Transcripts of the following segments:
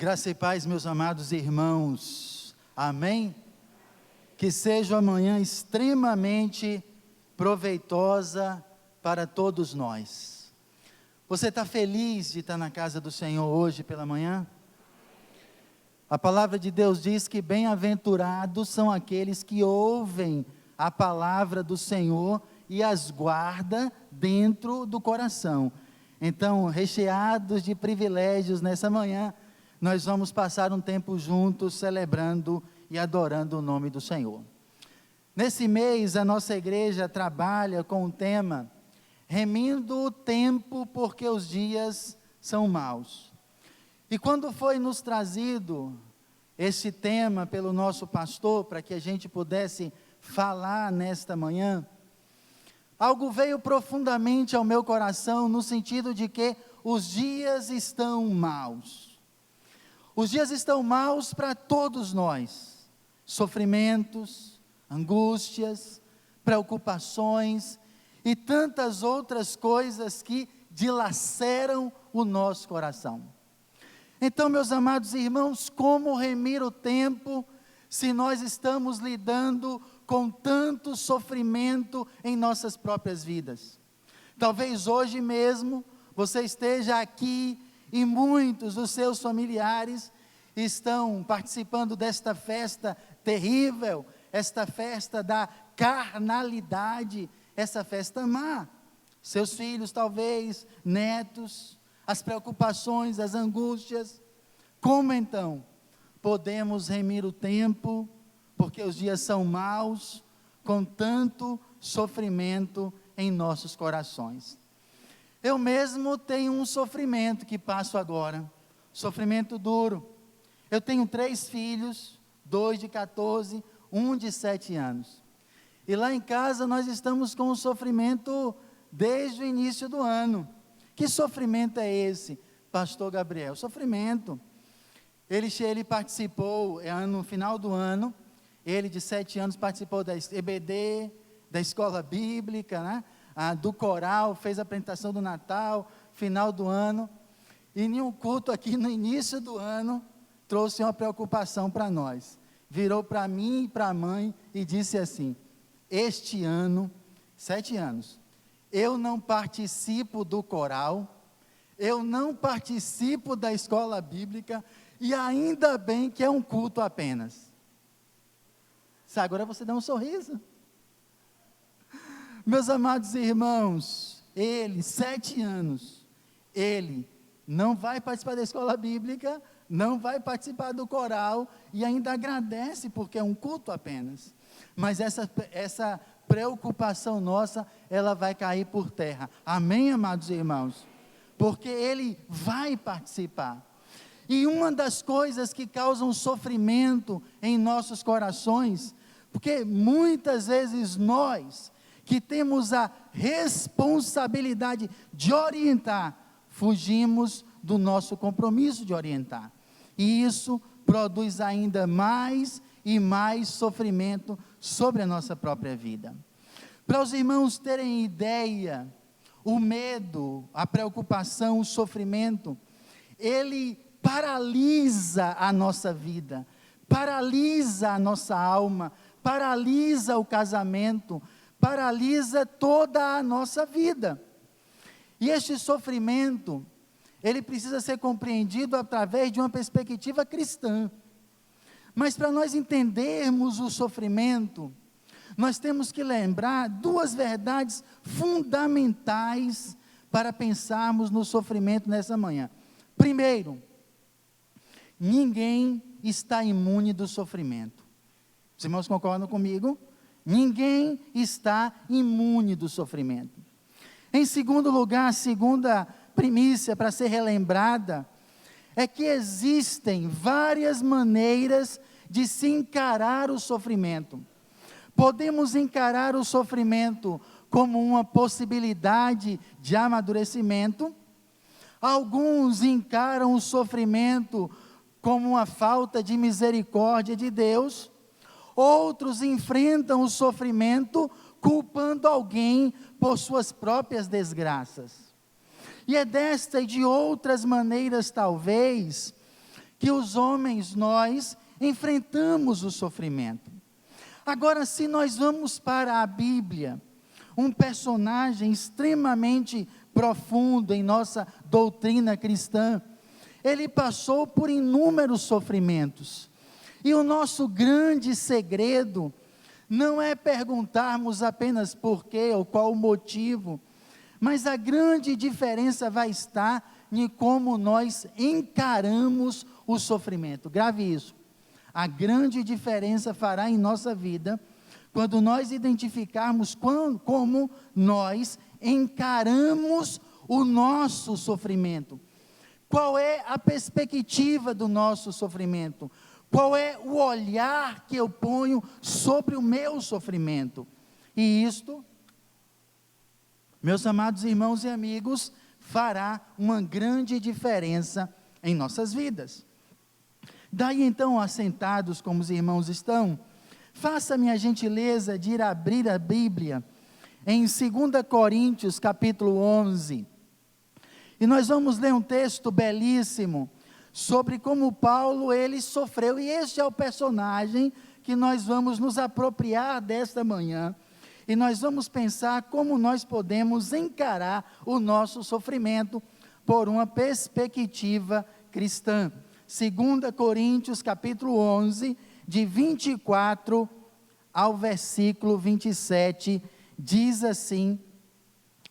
Graça e paz, meus amados irmãos, amém? Que seja uma manhã extremamente proveitosa para todos nós. Você está feliz de estar na casa do Senhor hoje pela manhã? A palavra de Deus diz que bem-aventurados são aqueles que ouvem a palavra do Senhor e as guarda dentro do coração. Então, recheados de privilégios nessa manhã, nós vamos passar um tempo juntos, celebrando e adorando o nome do Senhor. Nesse mês, a nossa igreja trabalha com o tema, remindo o tempo porque os dias são maus. E quando foi nos trazido esse tema pelo nosso pastor, para que a gente pudesse falar nesta manhã, algo veio profundamente ao meu coração, no sentido de que os dias estão maus. Os dias estão maus para todos nós. Sofrimentos, angústias, preocupações e tantas outras coisas que dilaceram o nosso coração. Então, meus amados irmãos, como remir o tempo se nós estamos lidando com tanto sofrimento em nossas próprias vidas? Talvez hoje mesmo você esteja aqui e muitos dos seus familiares estão participando desta festa terrível, esta festa da carnalidade, essa festa má. Seus filhos talvez, netos, as preocupações, as angústias. Como então podemos remir o tempo, porque os dias são maus, com tanto sofrimento em nossos corações? Eu mesmo tenho um sofrimento que passo agora, sofrimento duro. Eu tenho 3 filhos, 2 de 14, 1 de 7 anos. E lá em casa nós estamos com um sofrimento desde o início do ano. Que sofrimento é esse, pastor Gabriel? Sofrimento. Ele participou, no final do ano, ele de 7 anos participou da EBD, da escola bíblica, né? Do coral, fez a apresentação do Natal, final do ano, e em um culto aqui no início do ano, trouxe uma preocupação para nós, virou para mim e para a mãe e disse assim: este ano, 7 anos, eu não participo do coral, eu não participo da escola bíblica, e ainda bem que é um culto apenas. Agora você dá um sorriso. Meus amados irmãos, ele, 7 anos, ele não vai participar da escola bíblica, não vai participar do coral, e ainda agradece porque é um culto apenas. Mas essa preocupação nossa, ela vai cair por terra. Amém, amados irmãos? Porque ele vai participar. E uma das coisas que causam sofrimento em nossos corações, porque muitas vezes nós, que temos a responsabilidade de orientar, fugimos do nosso compromisso de orientar. E isso produz ainda mais e mais sofrimento sobre a nossa própria vida. Para os irmãos terem ideia, o medo, a preocupação, o sofrimento, ele paralisa a nossa vida, paralisa a nossa alma, paralisa o casamento, paralisa toda a nossa vida. E este sofrimento, ele precisa ser compreendido através de uma perspectiva cristã. Mas para nós entendermos o sofrimento, nós temos que lembrar 2 verdades fundamentais para pensarmos no sofrimento nessa manhã. Primeiro, ninguém está imune do sofrimento. Os irmãos concordam comigo? Ninguém está imune do sofrimento. Em segundo lugar, a segunda primícia para ser relembrada, é que existem várias maneiras de se encarar o sofrimento. Podemos encarar o sofrimento como uma possibilidade de amadurecimento. Alguns encaram o sofrimento como uma falta de misericórdia de Deus. Outros enfrentam o sofrimento culpando alguém por suas próprias desgraças. E é desta e de outras maneiras, talvez, que os homens, nós enfrentamos o sofrimento. Agora, se nós vamos para a Bíblia, um personagem extremamente profundo em nossa doutrina cristã, ele passou por inúmeros sofrimentos. E o nosso grande segredo não é perguntarmos apenas por quê ou qual o motivo, mas a grande diferença vai estar em como nós encaramos o sofrimento. Grave isso. A grande diferença fará em nossa vida quando nós identificarmos como nós encaramos o nosso sofrimento. Qual é a perspectiva do nosso sofrimento? Qual é o olhar que eu ponho sobre o meu sofrimento? E isto, meus amados irmãos e amigos, fará uma grande diferença em nossas vidas. Daí então, assentados como os irmãos estão, faça-me a gentileza de ir abrir a Bíblia em 2 Coríntios capítulo 11, e nós vamos ler um texto belíssimo, sobre como Paulo, ele sofreu, e este é o personagem que nós vamos nos apropriar desta manhã, e nós vamos pensar como nós podemos encarar o nosso sofrimento, por uma perspectiva cristã. 2 Coríntios capítulo 11, de 24 ao versículo 27, diz assim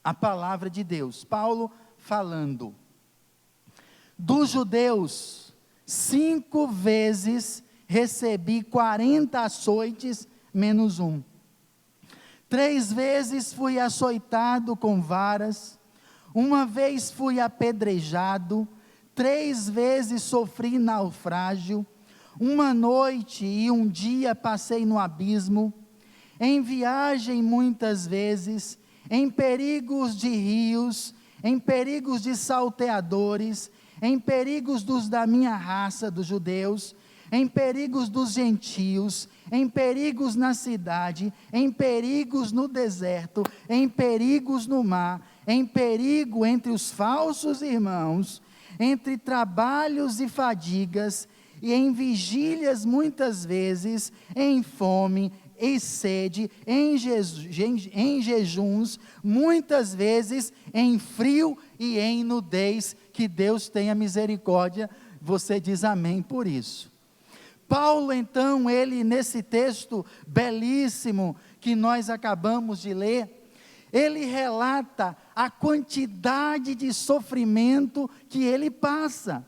a palavra de Deus, Paulo falando: dos judeus, 5 vezes recebi 40 açoites, menos 1. 3 vezes fui açoitado com varas, 1 vez fui apedrejado, 3 vezes sofri naufrágio, 1 noite e 1 dia passei no abismo, em viagem muitas vezes, em perigos de rios, em perigos de salteadores, em perigos dos da minha raça, dos judeus, em perigos dos gentios, em perigos na cidade, em perigos no deserto, em perigos no mar, em perigo entre os falsos irmãos, entre trabalhos e fadigas, e em vigílias muitas vezes, em fome e sede, em jejuns, muitas vezes em frio e em nudez. Que Deus tenha misericórdia. Você diz amém por isso. Paulo então, ele nesse texto belíssimo que nós acabamos de ler, ele relata a quantidade de sofrimento que ele passa.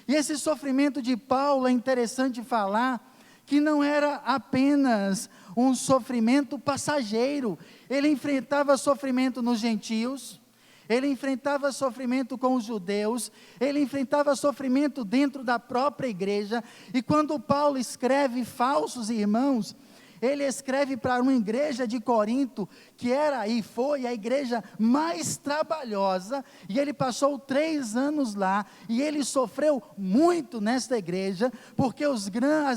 E esse sofrimento de Paulo, é interessante falar, que não era apenas um sofrimento passageiro. Ele enfrentava sofrimento nos gentios, ele enfrentava sofrimento com os judeus, ele enfrentava sofrimento dentro da própria igreja. E quando Paulo escreve falsos irmãos, ele escreve para uma igreja de Corinto, que era e foi a igreja mais trabalhosa, e ele passou 3 anos lá, e ele sofreu muito nesta igreja, porque as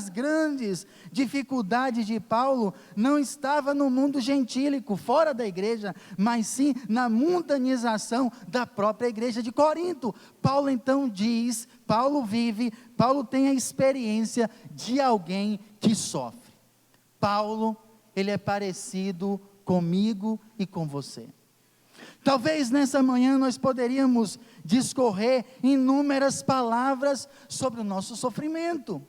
grandes dificuldades de Paulo não estavam no mundo gentílico, fora da igreja, mas sim na mundanização da própria igreja de Corinto. Paulo então diz, Paulo tem a experiência de alguém que sofre. Paulo, ele é parecido comigo e com você. Talvez nessa manhã nós poderíamos discorrer inúmeras palavras sobre o nosso sofrimento.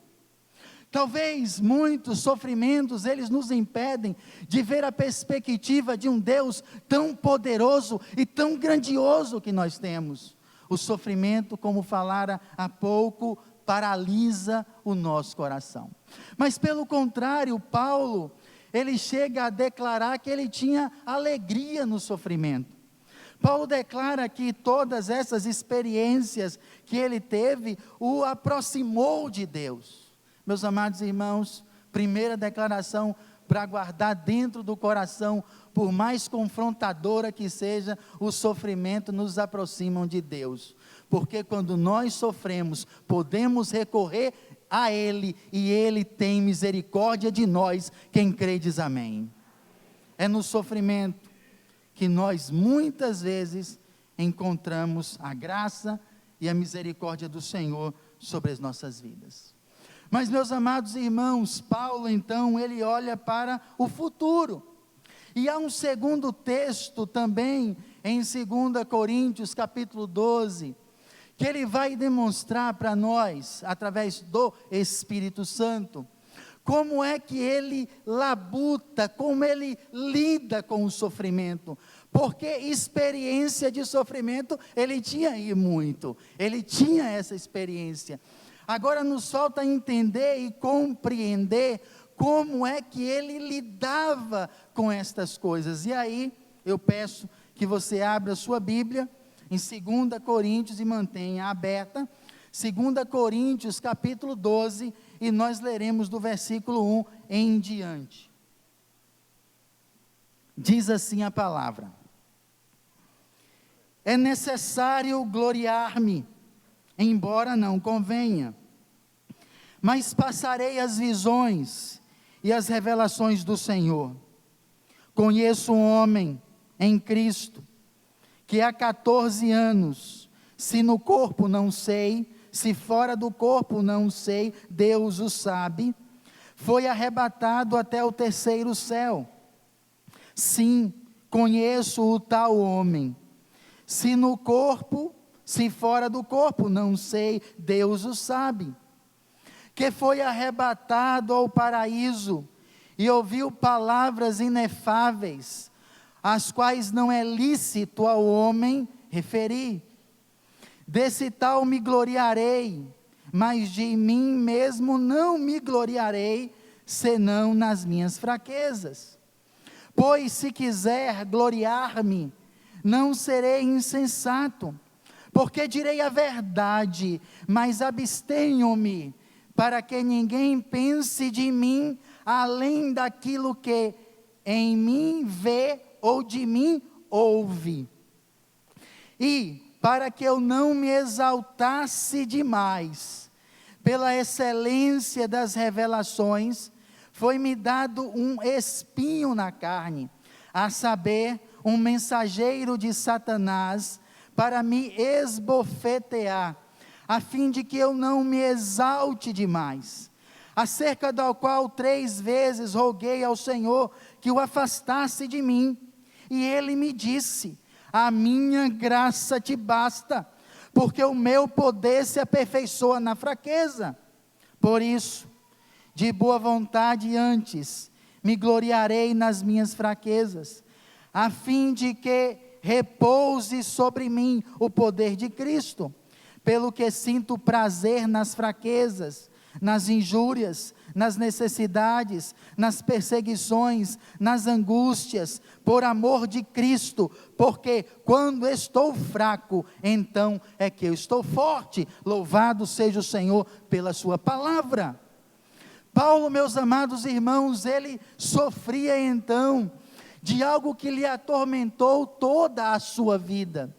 Talvez muitos sofrimentos, eles nos impedem de ver a perspectiva de um Deus tão poderoso e tão grandioso que nós temos. O sofrimento, como falara há pouco, paralisa o nosso coração. Mas pelo contrário, Paulo, ele chega a declarar que ele tinha alegria no sofrimento. Paulo declara que todas essas experiências que ele teve, o aproximou de Deus. Meus amados irmãos, primeira declaração para guardar dentro do coração, por mais confrontadora que seja, o sofrimento nos aproximam de Deus. Porque quando nós sofremos, podemos recorrer a Ele, e Ele tem misericórdia de nós, quem crê diz amém. É no sofrimento que nós muitas vezes encontramos a graça e a misericórdia do Senhor sobre as nossas vidas. Mas, meus amados irmãos, Paulo então, ele olha para o futuro. E há um segundo texto também, em 2 Coríntios capítulo 12, que ele vai demonstrar para nós, através do Espírito Santo, como é que ele labuta, como ele lida com o sofrimento, porque experiência de sofrimento ele tinha aí muito, ele tinha essa experiência. Agora nos falta entender e compreender como é que ele lidava com estas coisas. E aí eu peço que você abra a sua Bíblia em 2 Coríntios e mantenha aberta, 2 Coríntios capítulo 12, e nós leremos do versículo 1 em diante. Diz assim a palavra: é necessário gloriar-me, embora não convenha, mas passarei as visões e as revelações do Senhor. Conheço um homem em Cristo, que há 14 anos, se no corpo não sei, se fora do corpo não sei, Deus o sabe, foi arrebatado até o terceiro céu. Sim, conheço o tal homem, se no corpo, se fora do corpo não sei, Deus o sabe, que foi arrebatado ao paraíso, e ouviu palavras inefáveis, as quais não é lícito ao homem referir. Desse tal me gloriarei, mas de mim mesmo não me gloriarei, senão nas minhas fraquezas. Pois se quiser gloriar-me, não serei insensato, porque direi a verdade, mas abstenho-me, para que ninguém pense de mim, além daquilo que em mim vê, ou de mim ouve. E, para que eu não me exaltasse demais, pela excelência das revelações, foi-me dado um espinho na carne, a saber, um mensageiro de Satanás, para me esbofetear, a fim de que eu não me exalte demais, acerca do qual 3 vezes roguei ao Senhor que o afastasse de mim, e ele me disse: a minha graça te basta, porque o meu poder se aperfeiçoa na fraqueza. Por isso, de boa vontade antes, me gloriarei nas minhas fraquezas, a fim de que repouse sobre mim o poder de Cristo, pelo que sinto prazer nas fraquezas, nas injúrias, nas necessidades, nas perseguições, nas angústias, por amor de Cristo, porque quando estou fraco, então é que eu estou forte. Louvado seja o Senhor pela sua palavra. Paulo, meus amados irmãos, ele sofria então de algo que lhe atormentou toda a sua vida.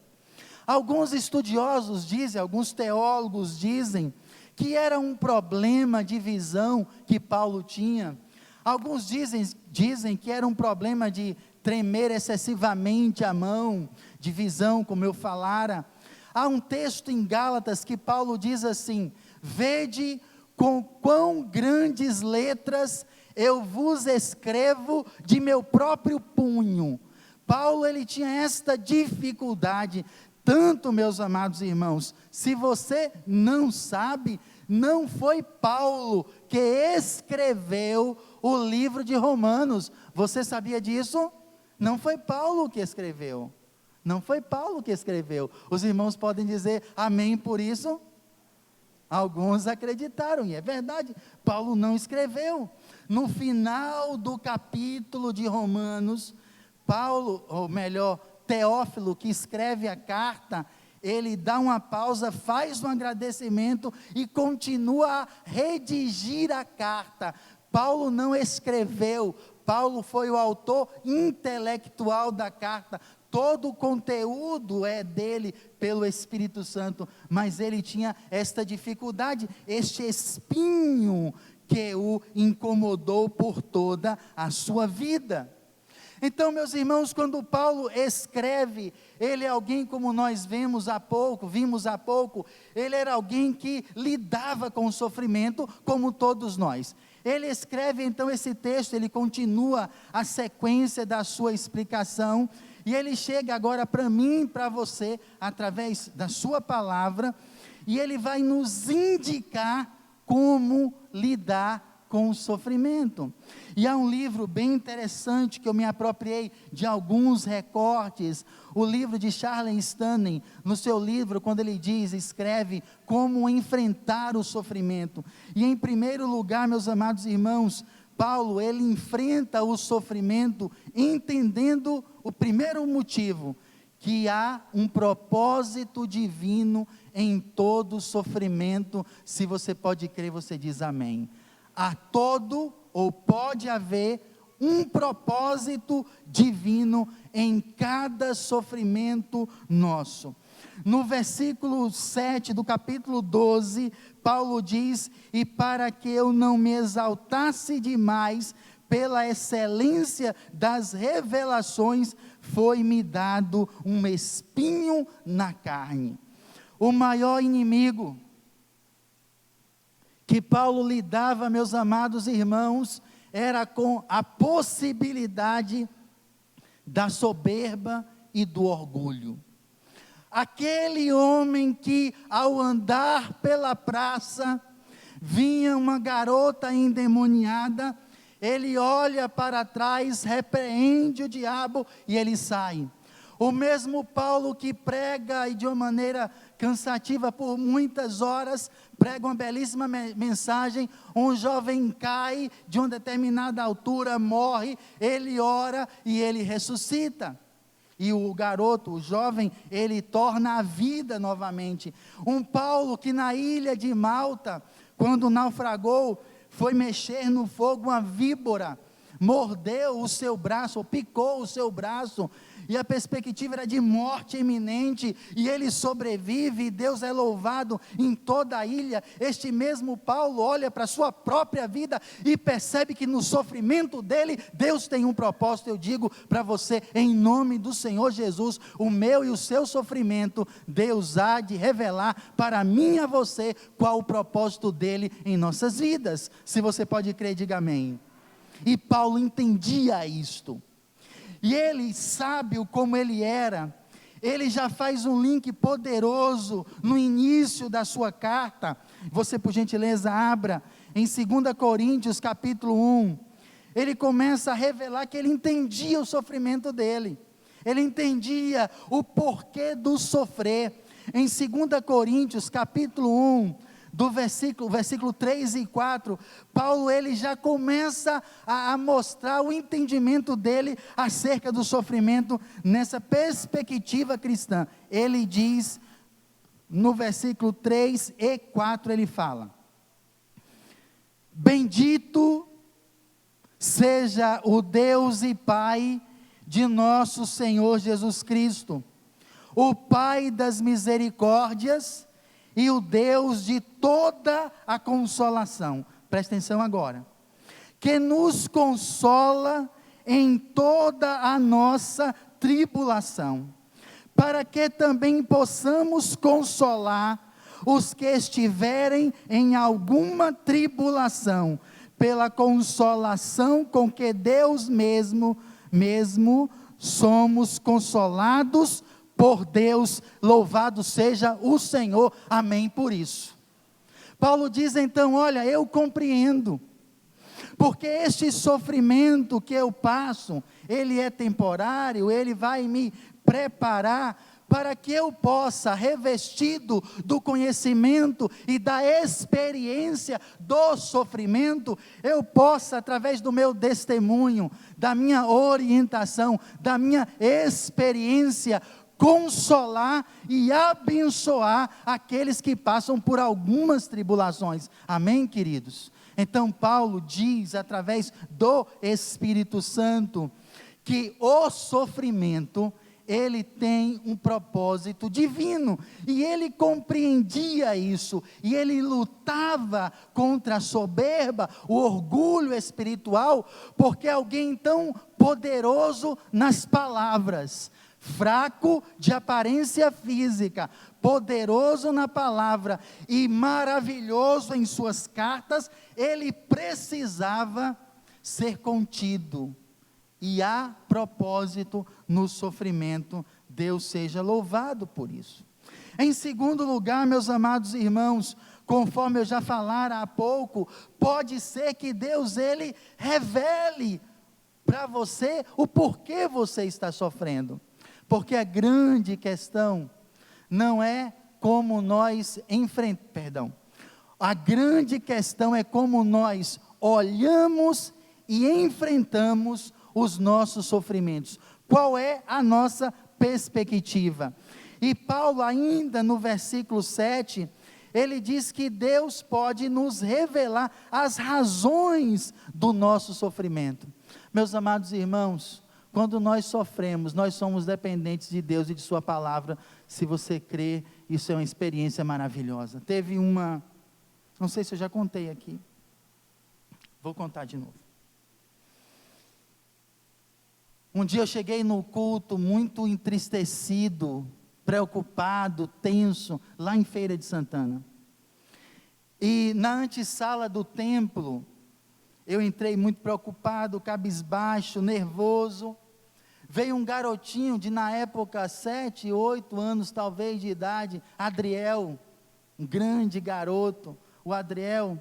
Alguns estudiosos dizem, alguns teólogos dizem, que era um problema de visão que Paulo tinha. Alguns dizem que era um problema de tremer excessivamente a mão, de visão, como eu falara. Há um texto em Gálatas que Paulo diz assim: vede com quão grandes letras eu vos escrevo de meu próprio punho. Paulo, ele tinha esta dificuldade. Tanto, meus amados irmãos, se você não sabe, não foi Paulo que escreveu o livro de Romanos. Você sabia disso? Não foi Paulo que escreveu. Não foi Paulo que escreveu. Os irmãos podem dizer amém por isso? Alguns acreditaram, e é verdade, Paulo não escreveu. No final do capítulo de Romanos, Paulo, ou melhor, Teófilo, que escreve a carta, ele dá uma pausa, faz um agradecimento e continua a redigir a carta. Paulo não escreveu, Paulo foi o autor intelectual da carta, todo o conteúdo é dele pelo Espírito Santo, mas ele tinha esta dificuldade, este espinho que o incomodou por toda a sua vida. Então, meus irmãos, quando Paulo escreve, ele é alguém como nós vimos há pouco, ele era alguém que lidava com o sofrimento, como todos nós. Ele escreve então esse texto, ele continua a sequência da sua explicação, e ele chega agora para mim e para você, através da sua palavra, e ele vai nos indicar como lidar com o sofrimento. E há um livro bem interessante que eu me apropriei de alguns recortes, o livro de Charles Stanley, no seu livro, quando ele escreve como enfrentar o sofrimento. E em primeiro lugar, meus amados irmãos, Paulo, ele enfrenta o sofrimento entendendo o primeiro motivo, que há um propósito divino em todo sofrimento. Se você pode crer, você diz amém. Há todo, ou pode haver, um propósito divino em cada sofrimento nosso. No versículo 7 do capítulo 12, Paulo diz: e para que eu não me exaltasse demais pela excelência das revelações, foi-me dado um espinho na carne. O maior inimigo que Paulo lidava, meus amados irmãos, era com a possibilidade da soberba e do orgulho. Aquele homem que, ao andar pela praça, vinha uma garota endemoniada, ele olha para trás, repreende o diabo e ele sai. O mesmo Paulo que prega, e de uma maneira cansativa por muitas horas, prega uma belíssima mensagem, um jovem cai de uma determinada altura, morre, ele ora e ele ressuscita. E o garoto, o jovem, ele torna a vida novamente. Um Paulo que na ilha de Malta, quando naufragou, foi mexer no fogo uma víbora, mordeu o seu braço, ou picou o seu braço, e a perspectiva era de morte iminente, e ele sobrevive, e Deus é louvado em toda a ilha. Este mesmo Paulo olha para a sua própria vida, e percebe que no sofrimento dele, Deus tem um propósito. Eu digo para você, em nome do Senhor Jesus, o meu e o seu sofrimento, Deus há de revelar para mim e a você, qual o propósito dele em nossas vidas. Se você pode crer, diga amém. E Paulo entendia isto, e ele, sábio como ele era, ele já faz um link poderoso no início da sua carta. Você, por gentileza, abra em 2 Coríntios capítulo 1, ele começa a revelar que ele entendia o sofrimento dele, ele entendia o porquê do sofrer. Em 2 Coríntios capítulo 1, do versículo 3 e 4, Paulo ele já começa a mostrar o entendimento dele acerca do sofrimento nessa perspectiva cristã. Ele diz, no versículo 3 e 4, ele fala: bendito seja o Deus e Pai de nosso Senhor Jesus Cristo, o Pai das misericórdias e o Deus de toda a consolação. Presta atenção agora. Que nos consola em toda a nossa tribulação, para que também possamos consolar os que estiverem em alguma tribulação, pela consolação com que Deus mesmo somos consolados por Deus. Louvado seja o Senhor, amém por isso. Paulo diz então, olha, eu compreendo, porque este sofrimento que eu passo, ele é temporário, ele vai me preparar para que eu possa, revestido do conhecimento e da experiência do sofrimento, eu possa, através do meu testemunho, da minha orientação, da minha experiência, consolar e abençoar aqueles que passam por algumas tribulações. Amém, queridos? Então Paulo diz, através do Espírito Santo, que o sofrimento ele tem um propósito divino, e ele compreendia isso, e ele lutava contra a soberba, o orgulho espiritual, porque alguém tão poderoso nas palavras, fraco de aparência física, poderoso na palavra e maravilhoso em suas cartas, ele precisava ser contido. E há propósito no sofrimento, Deus seja louvado por isso. Em segundo lugar, meus amados irmãos, conforme eu já falara há pouco, pode ser que Deus, ele revele para você o porquê você está sofrendo. Porque a grande questão não é como nós a grande questão é como nós olhamos e enfrentamos os nossos sofrimentos. Qual é a nossa perspectiva? E Paulo, ainda no versículo 7, ele diz que Deus pode nos revelar as razões do nosso sofrimento. Meus amados irmãos, quando nós sofremos, nós somos dependentes de Deus e de sua palavra. Se você crê, isso é uma experiência maravilhosa. Teve uma, não sei se eu já contei aqui, vou contar de novo. Um dia eu cheguei no culto muito entristecido, preocupado, tenso, lá em Feira de Santana. E na antessala do templo, eu entrei muito preocupado, cabisbaixo, nervoso. Veio um garotinho de, na época, 7, 8 anos talvez de idade, Adriel, um grande garoto, o Adriel.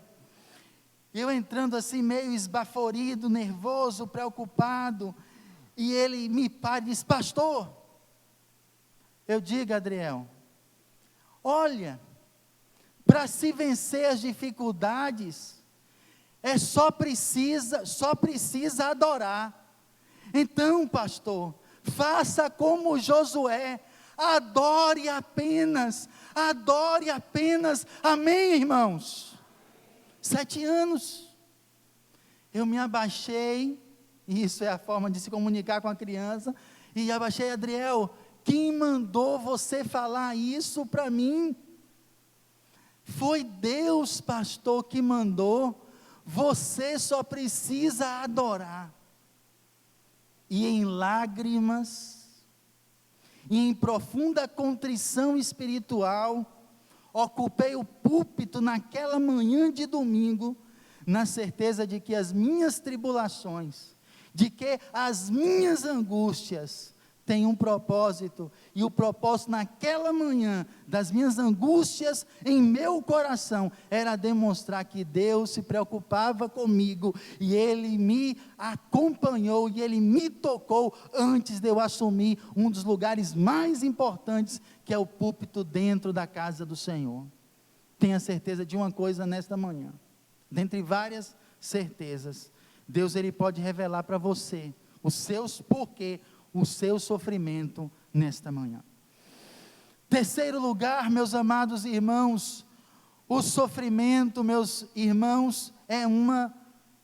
Eu entrando assim meio esbaforido, nervoso, preocupado, e ele me para e diz: pastor, eu digo, Adriel, olha, para se vencer as dificuldades, só precisa adorar. Então, pastor, faça como Josué, adore apenas, amém, irmãos? 7 anos, eu me abaixei, isso é a forma de se comunicar com a criança, e abaixei: Adriel, quem mandou você falar isso para mim? Foi Deus, pastor, que mandou, você só precisa adorar. E em lágrimas, e em profunda contrição espiritual, ocupei o púlpito naquela manhã de domingo, na certeza de que as minhas tribulações, de que as minhas angústias têm um propósito, e o propósito naquela manhã, das minhas angústias em meu coração, era demonstrar que Deus se preocupava comigo, e Ele me acompanhou, e Ele me tocou, antes de eu assumir um dos lugares mais importantes, que é o púlpito dentro da casa do Senhor. Tenha certeza de uma coisa nesta manhã, dentre várias certezas, Deus, Ele pode revelar para você, os seus porquê, o seu sofrimento nesta manhã. Terceiro lugar, meus amados irmãos, o sofrimento, meus irmãos,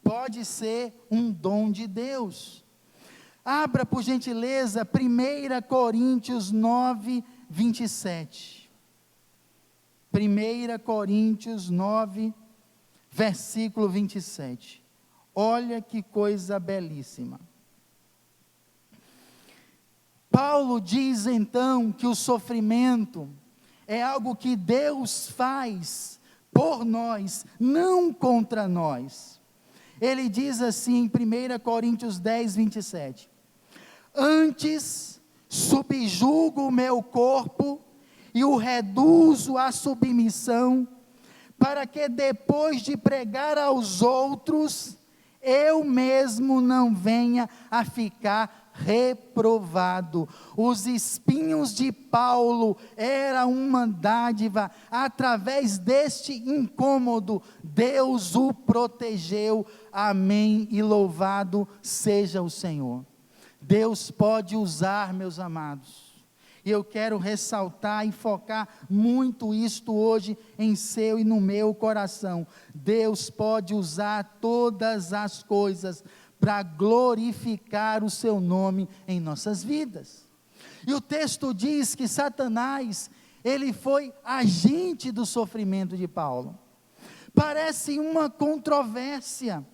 pode ser um dom de Deus. Abra por gentileza 1 Coríntios 9, 27. 1 Coríntios 9, versículo 27. Olha que coisa belíssima. Paulo diz então que o sofrimento é algo que Deus faz por nós, não contra nós. Ele diz assim em 1 Coríntios 10, 27. Antes subjugo o meu corpo e o reduzo à submissão, para que depois de pregar aos outros, eu mesmo não venha a ficar reprovado. Os espinhos de Paulo era uma dádiva. Através deste incômodo, Deus o protegeu. Amém, e louvado seja o Senhor. Deus pode usar, meus amados, e eu quero ressaltar e focar muito isto hoje em seu e no meu coração. Deus pode usar todas as coisas para glorificar o seu nome em nossas vidas. E o texto diz que Satanás, ele foi agente do sofrimento de Paulo. Parece uma controvérsia.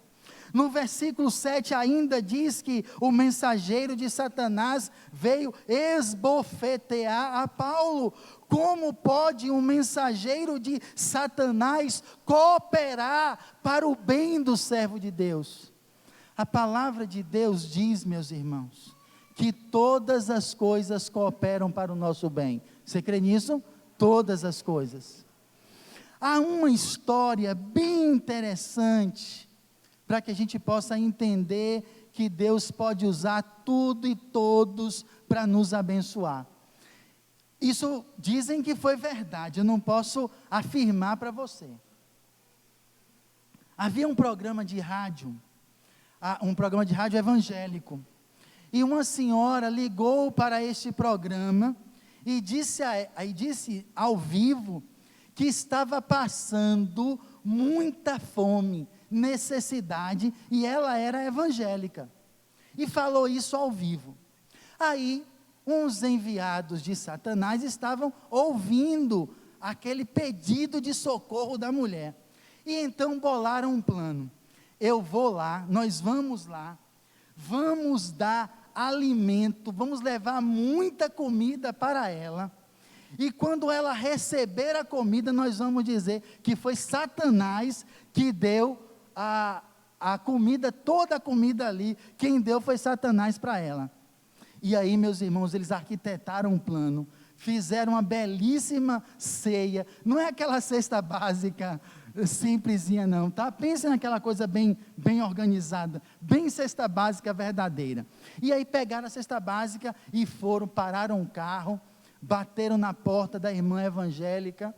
No versículo 7 ainda diz que o mensageiro de Satanás veio esbofetear a Paulo. Como pode um mensageiro de Satanás cooperar para o bem do servo de Deus? A palavra de Deus diz, meus irmãos, que todas as coisas cooperam para o nosso bem. Você crê nisso? Todas as coisas. Há uma história bem interessante para que a gente possa entender que Deus pode usar tudo e todos para nos abençoar. Isso dizem que foi verdade, eu não posso afirmar para você. Havia um programa de rádio evangélico, e uma senhora ligou para este programa e disse ao vivo que estava passando muita fome, necessidade, e ela era evangélica, e falou isso ao vivo. Aí, uns enviados de Satanás estavam ouvindo aquele pedido de socorro da mulher, e então bolaram um plano. Eu vou lá, nós vamos lá, vamos dar alimento, vamos levar muita comida para ela, e quando ela receber a comida, nós vamos dizer que foi Satanás que deu a comida, toda a comida ali, quem deu foi Satanás para ela. E aí, meus irmãos, eles arquitetaram um plano, fizeram uma belíssima ceia, não é aquela cesta básica, simplesinha não, tá? Pense naquela coisa bem organizada, bem cesta básica verdadeira. E aí pegaram a cesta básica e pararam o carro, bateram na porta da irmã evangélica,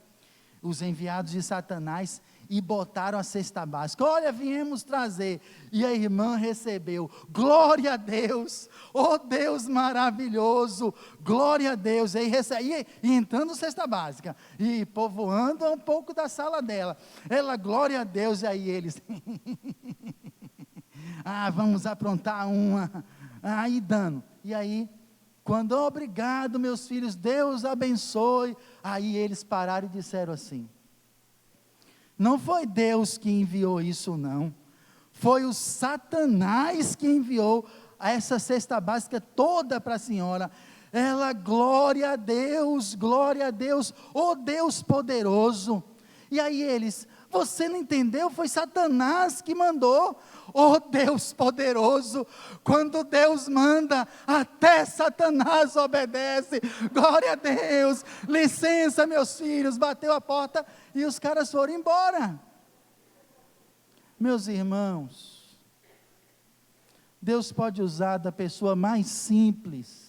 os enviados de Satanás, e botaram a cesta básica. Olha, viemos trazer. E a irmã recebeu. Glória a Deus, oh Deus maravilhoso, glória a Deus. E entrando cesta básica, e povoando um pouco da sala dela. Ela, glória a Deus, e aí eles, vamos aprontar uma, aí dando. E aí, quando, obrigado meus filhos, Deus abençoe. Aí eles pararam e disseram assim: não foi Deus que enviou isso não, foi o Satanás que enviou essa cesta básica toda para a senhora. Ela, glória a Deus, oh Deus poderoso. E aí eles, você não entendeu, foi Satanás que mandou. Oh Deus poderoso, quando Deus manda, até Satanás obedece. Glória a Deus, licença meus filhos. Bateu a porta e os caras foram embora. Meus irmãos, Deus pode usar da pessoa mais simples,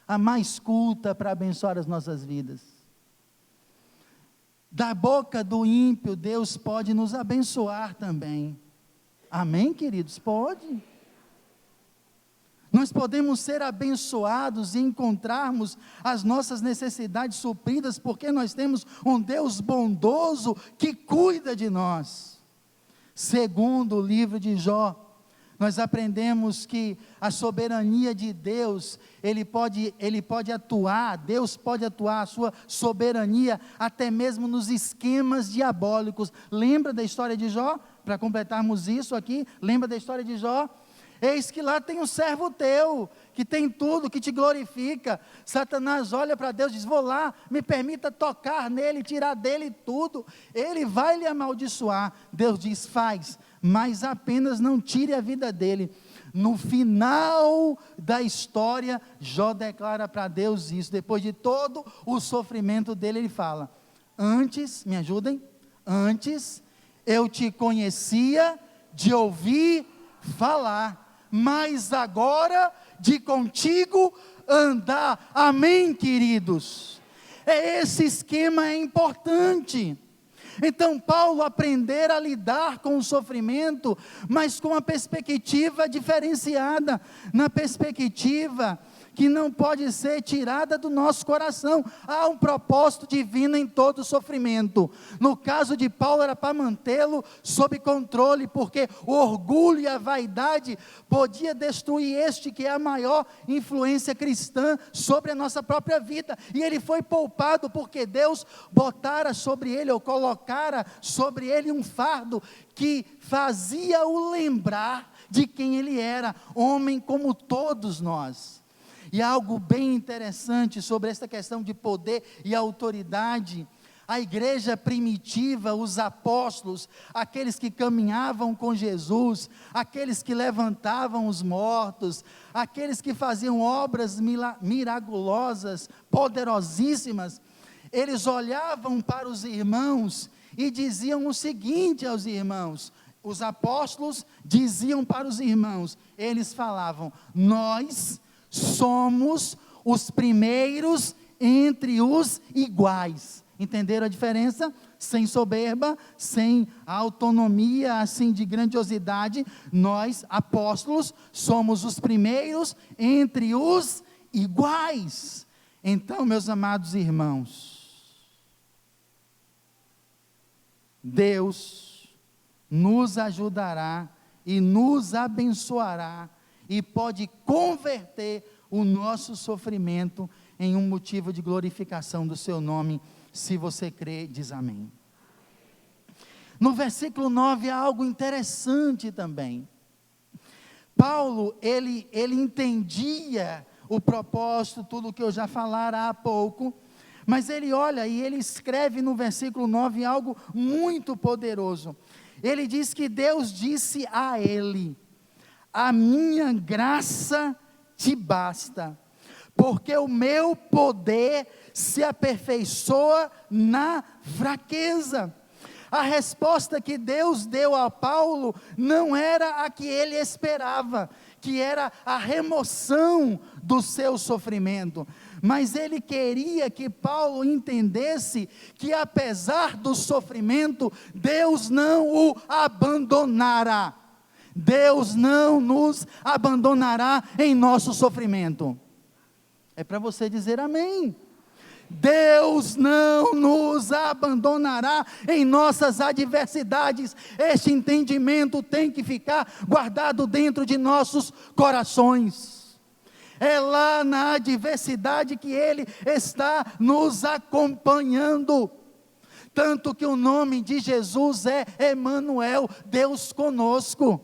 a mais culta, para abençoar as nossas vidas. Da boca do ímpio, Deus pode nos abençoar também. Amém, queridos? Pode. Nós podemos ser abençoados e encontrarmos as nossas necessidades supridas, porque nós temos um Deus bondoso que cuida de nós. Segundo o livro de Jó, nós aprendemos que a soberania de Deus, Deus pode atuar a sua soberania até mesmo nos esquemas diabólicos. Lembra da história de Jó? Para completarmos isso aqui, lembra da história de Jó? Eis que lá tem um servo teu, que tem tudo, que te glorifica. Satanás olha para Deus e diz: vou lá, me permita tocar nele, tirar dele tudo. Ele vai lhe amaldiçoar. Deus diz: faz, mas apenas não tire a vida dele. No final da história, Jó declara para Deus isso. Depois de todo o sofrimento dele, ele fala: antes, me ajudem, antes eu te conhecia de ouvir falar, mas agora de contigo andar. Amém, queridos? Esse esquema é importante. Então Paulo aprender a lidar com o sofrimento, mas com uma perspectiva diferenciada, na perspectiva que não pode ser tirada do nosso coração. Há um propósito divino em todo sofrimento. No caso de Paulo era para mantê-lo sob controle, porque o orgulho e a vaidade podia destruir este que é a maior influência cristã sobre a nossa própria vida. E ele foi poupado porque Deus botara sobre ele, ou colocara sobre ele um fardo que fazia-o lembrar de quem ele era, homem como todos nós. E algo bem interessante sobre esta questão de poder e autoridade. A igreja primitiva, os apóstolos, aqueles que caminhavam com Jesus, aqueles que levantavam os mortos, aqueles que faziam obras miraculosas, poderosíssimas, eles olhavam para os irmãos e diziam o seguinte aos irmãos. Os apóstolos diziam para os irmãos, eles falavam: nós somos os primeiros entre os iguais. Entenderam a diferença? Sem soberba, sem autonomia assim de grandiosidade, nós, apóstolos, somos os primeiros entre os iguais. Então, meus amados irmãos, Deus nos ajudará e nos abençoará e pode converter o nosso sofrimento em um motivo de glorificação do seu nome. Se você crê, diz amém. No versículo 9 há algo interessante também. Paulo, ele entendia o propósito, tudo o que eu já falara há pouco, mas ele olha e ele escreve no versículo 9 algo muito poderoso. Ele diz que Deus disse a ele: a minha graça te basta, porque o meu poder se aperfeiçoa na fraqueza. A resposta que Deus deu a Paulo não era a que ele esperava, que era a remoção do seu sofrimento, mas ele queria que Paulo entendesse que apesar do sofrimento, Deus não o abandonará. Deus não nos abandonará em nosso sofrimento. É para você dizer amém. Deus não nos abandonará em nossas adversidades. Este entendimento tem que ficar guardado dentro de nossos corações. É lá na adversidade que Ele está nos acompanhando. Tanto que o nome de Jesus é Emanuel, Deus conosco.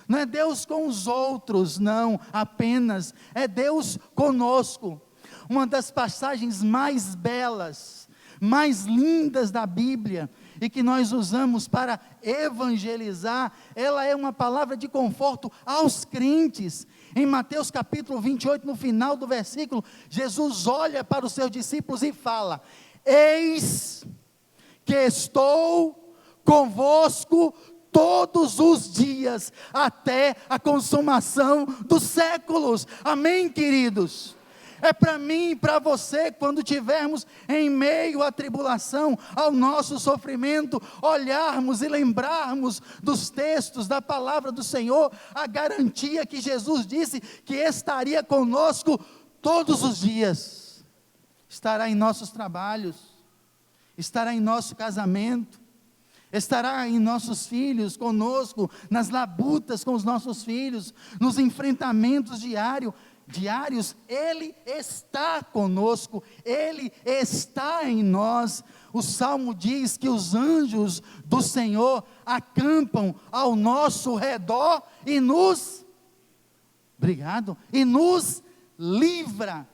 Não é Deus com os outros, não, apenas, é Deus conosco. Uma das passagens mais belas, mais lindas da Bíblia, e que nós usamos para evangelizar, ela é uma palavra de conforto aos crentes. Em Mateus capítulo 28, no final do versículo, Jesus olha para os seus discípulos e fala: eis que estou convosco todos os dias, até a consumação dos séculos. Amém, queridos? É para mim e para você, quando tivermos em meio à tribulação, ao nosso sofrimento, olharmos e lembrarmos dos textos da palavra do Senhor, a garantia que Jesus disse que estaria conosco todos os dias. Estará em nossos trabalhos, estará em nosso casamento, estará em nossos filhos, conosco, nas labutas com os nossos filhos, nos enfrentamentos diários, Ele está conosco, Ele está em nós. O Salmo diz que os anjos do Senhor acampam ao nosso redor e nos livra.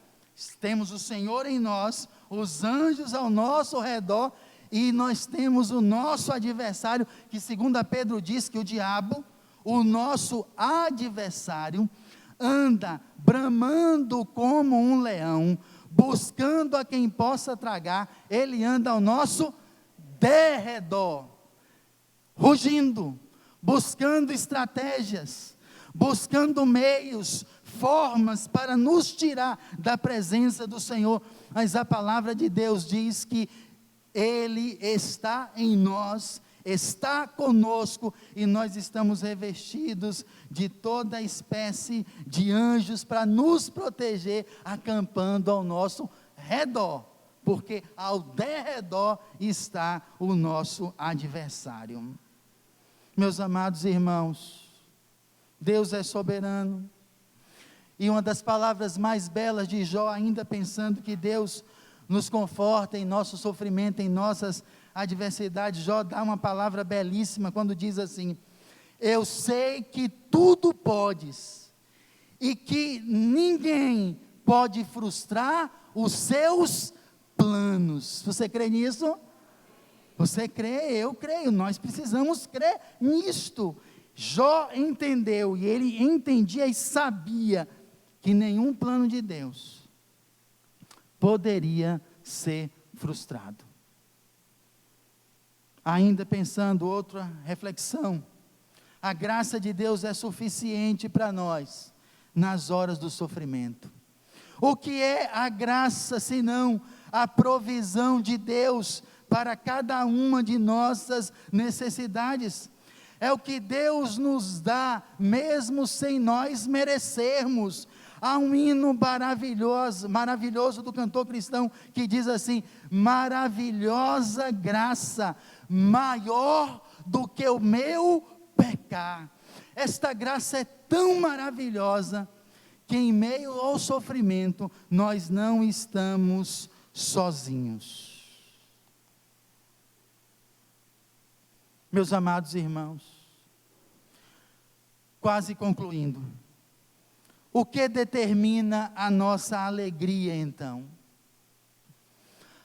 Temos o Senhor em nós, os anjos ao nosso redor, e nós temos o nosso adversário, que segundo Pedro diz que o diabo, o nosso adversário, anda bramando como um leão, buscando a quem possa tragar. Ele anda ao nosso derredor, rugindo, buscando estratégias, buscando meios, formas para nos tirar da presença do Senhor. Mas a palavra de Deus diz que Ele está em nós, está conosco e nós estamos revestidos de toda espécie de anjos para nos proteger, acampando ao nosso redor, porque ao derredor está o nosso adversário. Meus amados irmãos, Deus é soberano, e uma das palavras mais belas de Jó, ainda pensando que Deus nos conforta em nosso sofrimento, em nossas adversidades, Jó dá uma palavra belíssima quando diz assim: eu sei que tudo podes, e que ninguém pode frustrar os seus planos. Você crê nisso? Você crê, eu creio, nós precisamos crer nisto. Jó entendeu, e ele entendia e sabia que nenhum plano de Deus poderia ser frustrado. Ainda pensando, outra reflexão: a graça de Deus é suficiente para nós nas horas do sofrimento. O que é a graça senão a provisão de Deus para cada uma de nossas necessidades? É o que Deus nos dá, mesmo sem nós merecermos. Há um hino maravilhoso do cantor cristão, que diz assim: maravilhosa graça, maior do que o meu pecar. Esta graça é tão maravilhosa, que em meio ao sofrimento, nós não estamos sozinhos. Meus amados irmãos, quase concluindo, o que determina a nossa alegria então?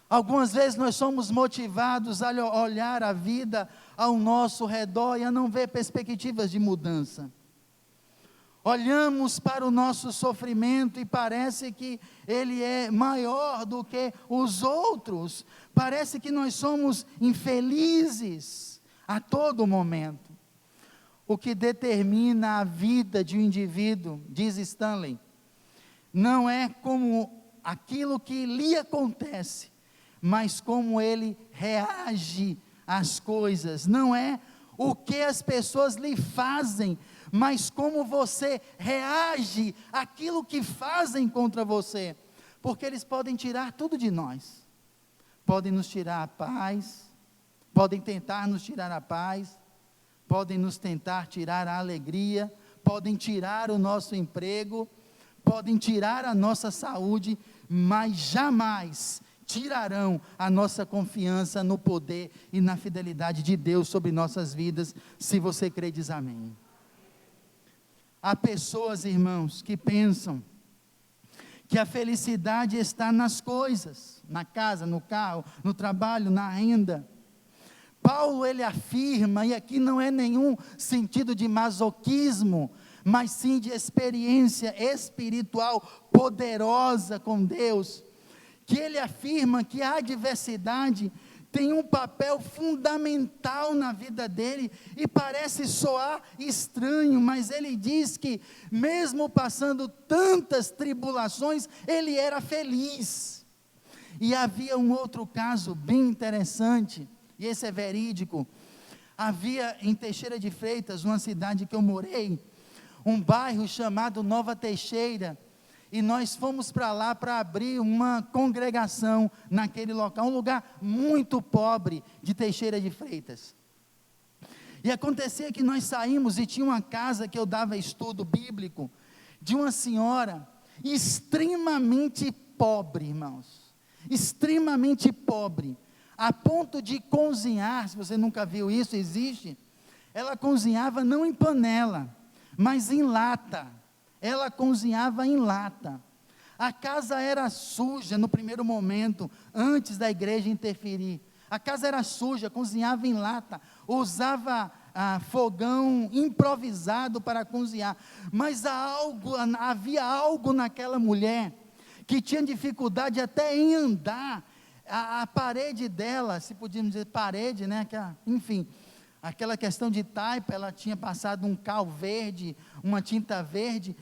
Algumas vezes nós somos motivados a olhar a vida ao nosso redor e a não ver perspectivas de mudança. Olhamos para o nosso sofrimento e parece que ele é maior do que os outros. Parece que nós somos infelizes a todo momento. O que determina a vida de um indivíduo, diz Stanley, não é como aquilo que lhe acontece, mas como ele reage às coisas. Não é o que as pessoas lhe fazem, mas como você reage àquilo que fazem contra você. Porque eles podem tirar tudo de nós. Podem nos tirar a paz, podem tentar nos tirar a paz, podem nos tentar tirar a alegria, podem tirar o nosso emprego, podem tirar a nossa saúde, mas jamais tirarão a nossa confiança no poder e na fidelidade de Deus sobre nossas vidas. Se você crê, diz amém. Há pessoas, irmãos, que pensam que a felicidade está nas coisas, na casa, no carro, no trabalho, na renda. Paulo, ele afirma, e aqui não é nenhum sentido de masoquismo, mas sim de experiência espiritual poderosa com Deus, que ele afirma que a adversidade tem um papel fundamental na vida dele, e parece soar estranho, mas ele diz que mesmo passando tantas tribulações, ele era feliz. E havia um outro caso bem interessante, e esse é verídico. Havia em Teixeira de Freitas, uma cidade que eu morei, um bairro chamado Nova Teixeira, e nós fomos para lá para abrir uma congregação naquele local, um lugar muito pobre de Teixeira de Freitas. E acontecia que nós saímos e tinha uma casa que eu dava estudo bíblico, de uma senhora extremamente pobre, irmãos, extremamente pobre, a ponto de cozinhar. Se você nunca viu isso, existe, ela cozinhava não em panela, mas em lata. Ela cozinhava em lata. A casa era suja no primeiro momento, antes da igreja interferir. A casa era suja, cozinhava em lata, usava fogão improvisado para cozinhar. Mas havia algo naquela mulher que tinha dificuldade até em andar. A parede dela, se podíamos dizer parede, né? Enfim, aquela questão de taipa, ela tinha passado um cal verde, uma tinta verde.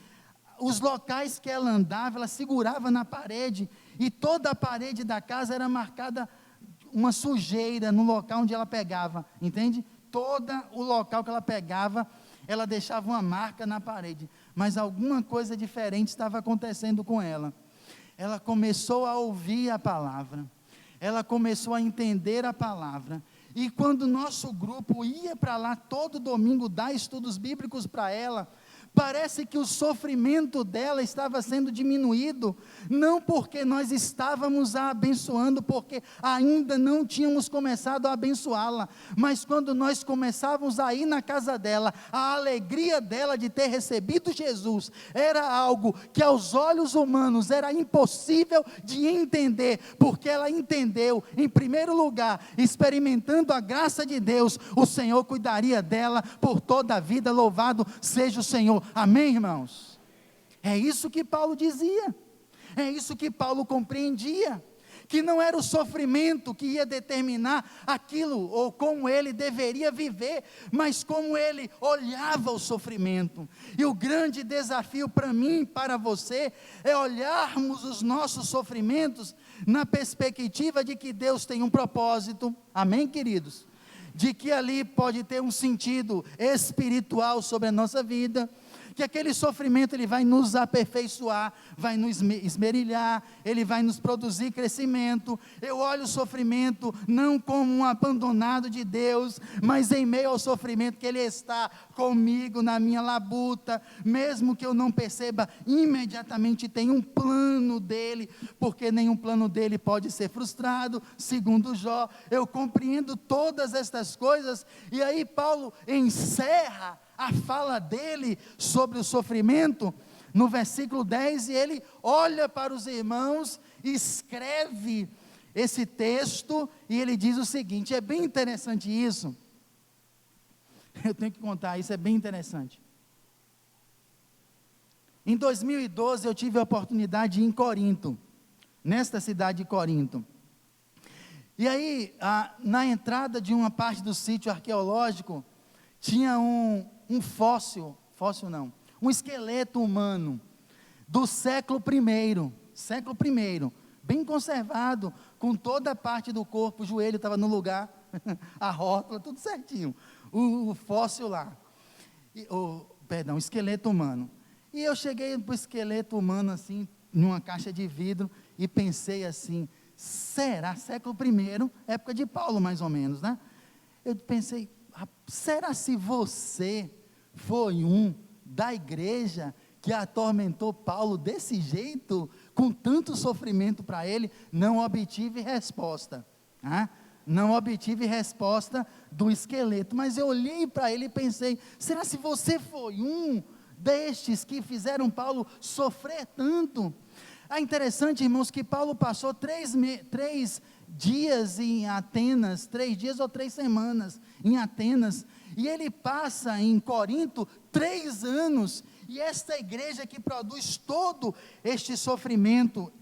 Os locais que ela andava, ela segurava na parede, e toda a parede da casa era marcada uma sujeira no local onde ela pegava, entende? Todo o local que ela pegava, ela deixava uma marca na parede, mas alguma coisa diferente estava acontecendo com ela. Ela começou a ouvir a palavra, ela começou a entender a palavra, e quando o nosso grupo ia para lá todo domingo dar estudos bíblicos para ela, parece que o sofrimento dela estava sendo diminuído, não porque nós estávamos a abençoando, porque ainda não tínhamos começado a abençoá-la, mas quando nós começávamos a ir na casa dela, a alegria dela de ter recebido Jesus, era algo que aos olhos humanos era impossível de entender, porque ela entendeu, em primeiro lugar, experimentando a graça de Deus, o Senhor cuidaria dela por toda a vida, louvado seja o Senhor. Amém, irmãos? É isso que Paulo dizia, é isso que Paulo compreendia, que não era o sofrimento que ia determinar aquilo, ou como ele deveria viver, mas como ele olhava o sofrimento. E o grande desafio para mim e para você, é olharmos os nossos sofrimentos, na perspectiva de que Deus tem um propósito, amém, queridos? De que ali pode ter um sentido espiritual sobre a nossa vida, que aquele sofrimento ele vai nos aperfeiçoar, vai nos esmerilhar, ele vai nos produzir crescimento. Eu olho o sofrimento não como um abandonado de Deus, mas em meio ao sofrimento que Ele está comigo na minha labuta, mesmo que eu não perceba, imediatamente tem um plano dEle, porque nenhum plano dEle pode ser frustrado, segundo Jó. Eu compreendo todas estas coisas, e aí Paulo encerra a fala dele sobre o sofrimento, no versículo 10, e ele olha para os irmãos, escreve esse texto, e ele diz o seguinte, é bem interessante isso, eu tenho que contar, isso é bem interessante. Em 2012 eu tive a oportunidade de ir em Corinto, nesta cidade de Corinto, e aí, na entrada de uma parte do sítio arqueológico, tinha um um esqueleto humano, do século I, bem conservado, com toda a parte do corpo, o joelho estava no lugar, a rótula, tudo certinho, o fóssil lá, o esqueleto humano, e eu cheguei para o esqueleto humano assim, numa caixa de vidro, e pensei assim, será, século I, época de Paulo mais ou menos, né? Eu pensei, será se você foi um da igreja que atormentou Paulo desse jeito, com tanto sofrimento para ele? Não obtive resposta, não obtive resposta do esqueleto, mas eu olhei para ele e pensei, será se você foi um destes que fizeram Paulo sofrer tanto? É interessante, irmãos, que Paulo passou 3 dias em Atenas, 3 dias ou 3 semanas em Atenas, e ele passa em Corinto 3 anos, e esta igreja que produz todo este sofrimento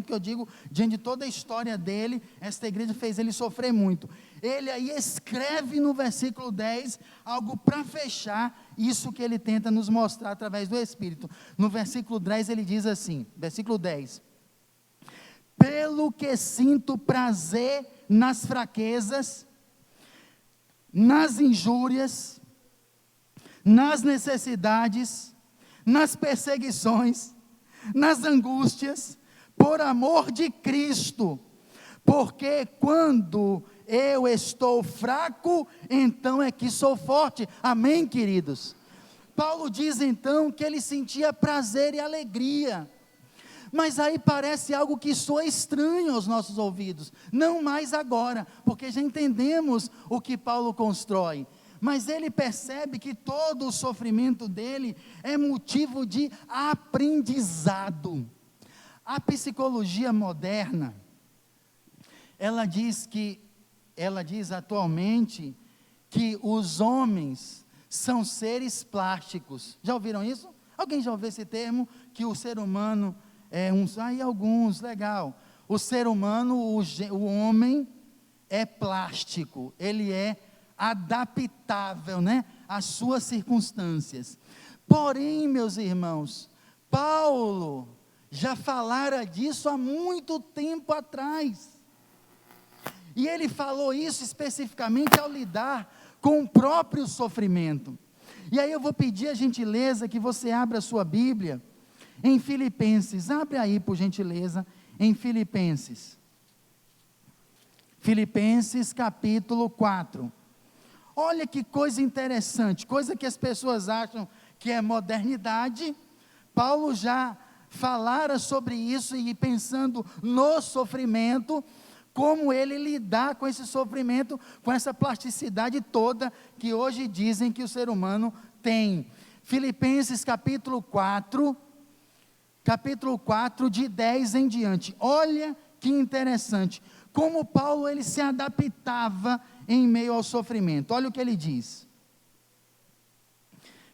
que eu digo, diante de toda a história dele, esta igreja fez ele sofrer muito. Ele aí escreve no versículo 10, algo para fechar isso que ele tenta nos mostrar através do Espírito. No versículo 10 ele diz assim, versículo 10, pelo que sinto prazer nas fraquezas, nas injúrias, nas necessidades, nas perseguições, nas angústias, por amor de Cristo, porque quando eu estou fraco, então é que sou forte. Amém, queridos? Paulo diz então que ele sentia prazer e alegria, mas aí parece algo que soa estranho aos nossos ouvidos, não mais agora, porque já entendemos o que Paulo constrói, mas ele percebe que todo o sofrimento dele é motivo de aprendizado. A psicologia moderna, ela diz atualmente que os homens são seres plásticos. Já ouviram isso? Alguém já ouviu esse termo? Que o ser humano é alguns, legal. O ser humano, o homem é plástico, ele é adaptável, às suas circunstâncias. Porém, meus irmãos, Paulo já falara disso há muito tempo atrás. E ele falou isso especificamente ao lidar com o próprio sofrimento. E aí eu vou pedir a gentileza que você abra a sua Bíblia em Filipenses. Abre aí, por gentileza, em Filipenses. Filipenses capítulo 4. Olha que coisa interessante, coisa que as pessoas acham que é modernidade. Paulo já falara sobre isso e pensando no sofrimento, como ele lidar com esse sofrimento, com essa plasticidade toda que hoje dizem que o ser humano tem. Filipenses capítulo 4, de 10 em diante. Olha que interessante, como Paulo ele se adaptava em meio ao sofrimento. Olha o que ele diz.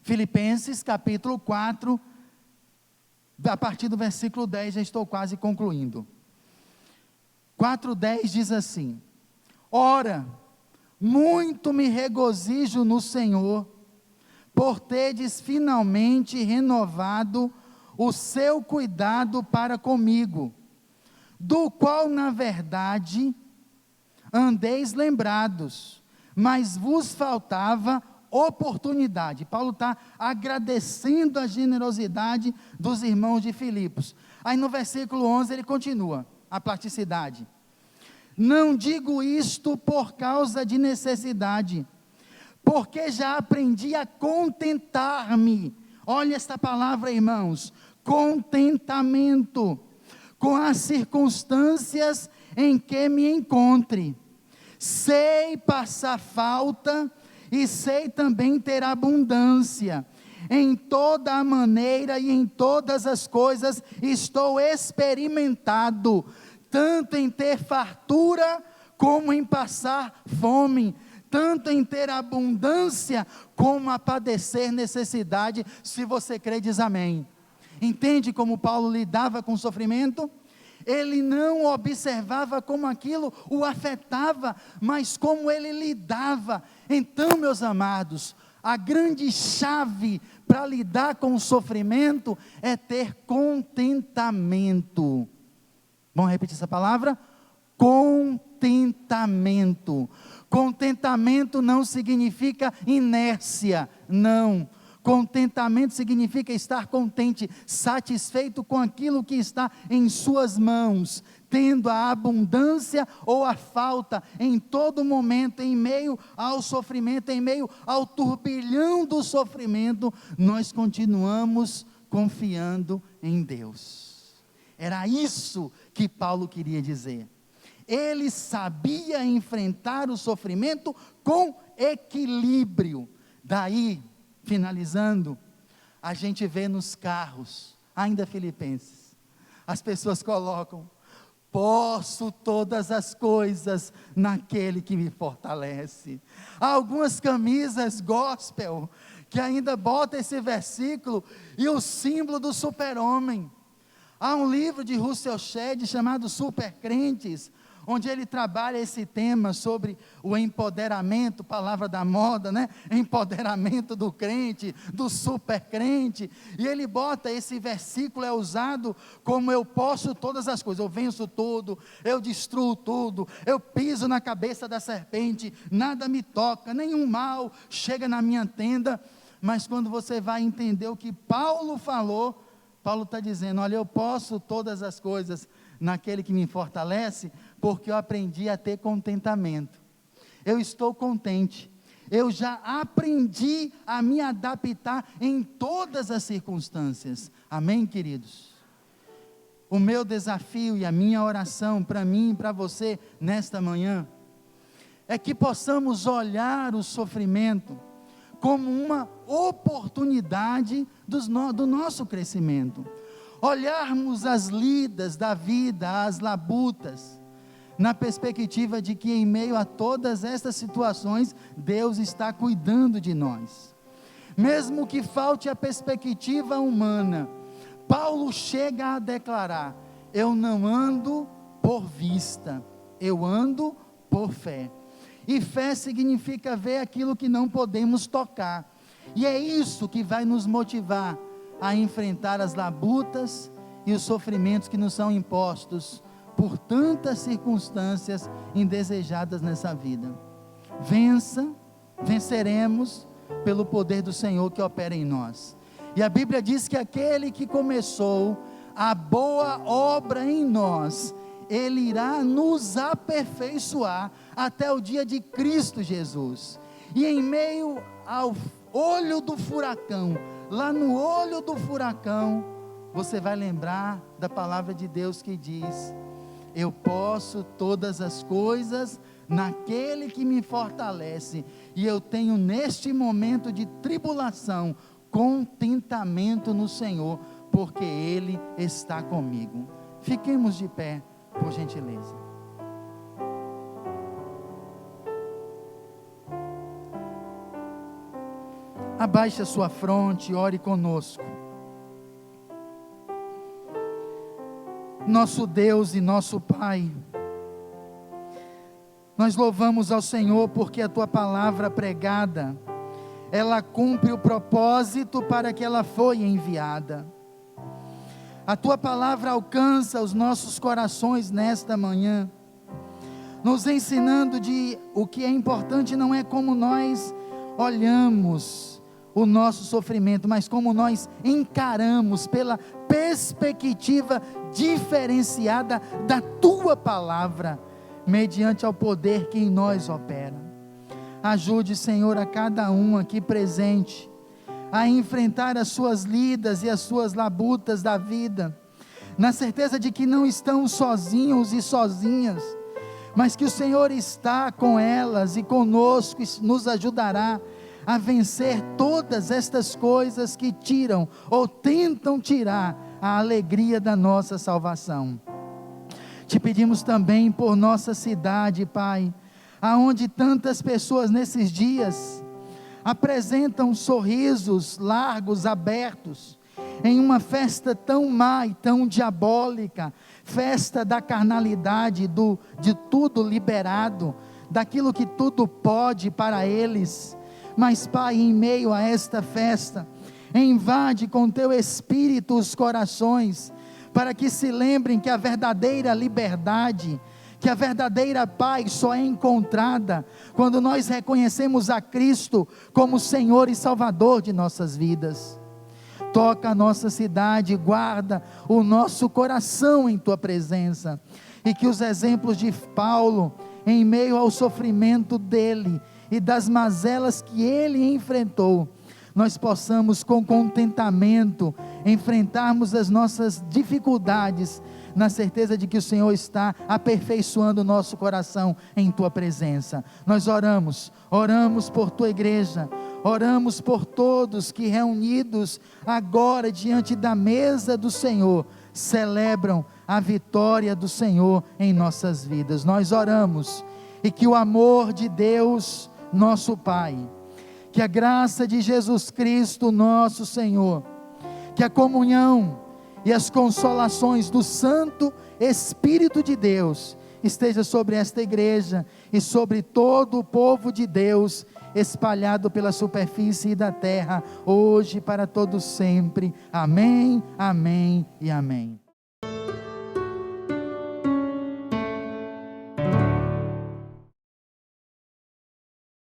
Filipenses capítulo 4, a partir do versículo 10, já estou quase concluindo. 4:10 diz assim: ora, muito me regozijo no Senhor, por terdes finalmente renovado o seu cuidado para comigo, do qual na verdade andeis lembrados, mas vos faltava oportunidade. Paulo está agradecendo a generosidade dos irmãos de Filipos. Aí no versículo 11 ele continua, a plasticidade. Não digo isto por causa de necessidade, porque já aprendi a contentar-me. Olha esta palavra, irmãos, contentamento, com as circunstâncias em que me encontre. Sei passar falta e sei também ter abundância. Em toda a maneira e em todas as coisas estou experimentado, tanto em ter fartura como em passar fome, tanto em ter abundância como a padecer necessidade. Se você crê, diz amém. Entende como Paulo lidava com o sofrimento? Ele não observava como aquilo o afetava, mas como ele lidava. Então, meus amados, a grande chave para lidar com o sofrimento é ter contentamento. Vamos repetir essa palavra? Contentamento. Contentamento não significa inércia, não. Contentamento significa estar contente, satisfeito com aquilo que está em suas mãos, tendo a abundância ou a falta em todo momento, em meio ao sofrimento, em meio ao turbilhão do sofrimento, nós continuamos confiando em Deus. Era isso que Paulo queria dizer. Ele sabia enfrentar o sofrimento com equilíbrio. Daí, finalizando, a gente vê nos carros, ainda filipenses, as pessoas colocam: posso todas as coisas naquele que me fortalece. Há algumas camisas gospel que ainda botam esse versículo e o símbolo do super-homem. Há um livro de Russell Shedd chamado Super Crentes, onde ele trabalha esse tema sobre o empoderamento, palavra da moda, né? Empoderamento do crente, do super crente, e ele bota esse versículo, é usado como: eu posso todas as coisas, eu venço tudo, eu destruo tudo, eu piso na cabeça da serpente, nada me toca, nenhum mal chega na minha tenda. Mas quando você vai entender o que Paulo falou, Paulo está dizendo: olha, eu posso todas as coisas naquele que me fortalece, porque eu aprendi a ter contentamento. Eu estou contente. Eu já aprendi a me adaptar em todas as circunstâncias. Amém, queridos? O meu desafio e a minha oração para mim e para você nesta manhã é que possamos olhar o sofrimento como uma oportunidade do nosso crescimento. Olharmos as lidas da vida, as labutas, na perspectiva de que em meio a todas estas situações, Deus está cuidando de nós. Mesmo que falte a perspectiva humana, Paulo chega a declarar: eu não ando por vista, eu ando por fé. E fé significa ver aquilo que não podemos tocar. E é isso que vai nos motivar a enfrentar as labutas e os sofrimentos que nos são impostos por tantas circunstâncias indesejadas nessa vida. Venceremos pelo poder do Senhor que opera em nós. E a Bíblia diz que aquele que começou a boa obra em nós, Ele irá nos aperfeiçoar até o dia de Cristo Jesus. E em meio ao olho do furacão, lá no olho do furacão, você vai lembrar da palavra de Deus que diz: eu posso todas as coisas naquele que me fortalece, e eu tenho neste momento de tribulação, contentamento no Senhor, porque Ele está comigo. Fiquemos de pé, por gentileza. Abaixe a sua fronte e ore conosco. Nosso Deus e nosso Pai, nós louvamos ao Senhor porque a Tua palavra pregada, ela cumpre o propósito para que ela foi enviada. A Tua palavra alcança os nossos corações nesta manhã, nos ensinando de o que é importante não é como nós olhamos o nosso sofrimento, mas como nós encaramos pela perspectiva diferenciada da Tua palavra, mediante ao poder que em nós opera. Ajude, Senhor, a cada um aqui presente, a enfrentar as suas lidas e as suas labutas da vida, na certeza de que não estão sozinhos e sozinhas, mas que o Senhor está com elas e conosco e nos ajudará a vencer todas estas coisas que tiram ou tentam tirar a alegria da nossa salvação. Te pedimos também por nossa cidade, Pai, aonde tantas pessoas nesses dias apresentam sorrisos largos, abertos, em uma festa tão má e tão diabólica, festa da carnalidade, de tudo liberado, daquilo que tudo pode para eles. Mas, Pai, em meio a esta festa, invade com Teu Espírito os corações, para que se lembrem que a verdadeira liberdade, que a verdadeira paz só é encontrada quando nós reconhecemos a Cristo como Senhor e Salvador de nossas vidas. Toca a nossa cidade, guarda o nosso coração em Tua presença, e que os exemplos de Paulo, em meio ao sofrimento dele e das mazelas que ele enfrentou, nós possamos com contentamento enfrentarmos as nossas dificuldades, na certeza de que o Senhor está aperfeiçoando o nosso coração em Tua presença. Nós oramos por Tua igreja, oramos por todos que reunidos agora diante da mesa do Senhor, celebram a vitória do Senhor em nossas vidas. Nós oramos, e que o amor de Deus, nosso Pai, que a graça de Jesus Cristo, nosso Senhor, que a comunhão e as consolações do Santo Espírito de Deus esteja sobre esta igreja e sobre todo o povo de Deus espalhado pela superfície da terra, hoje e para todos sempre. Amém, amém e amém.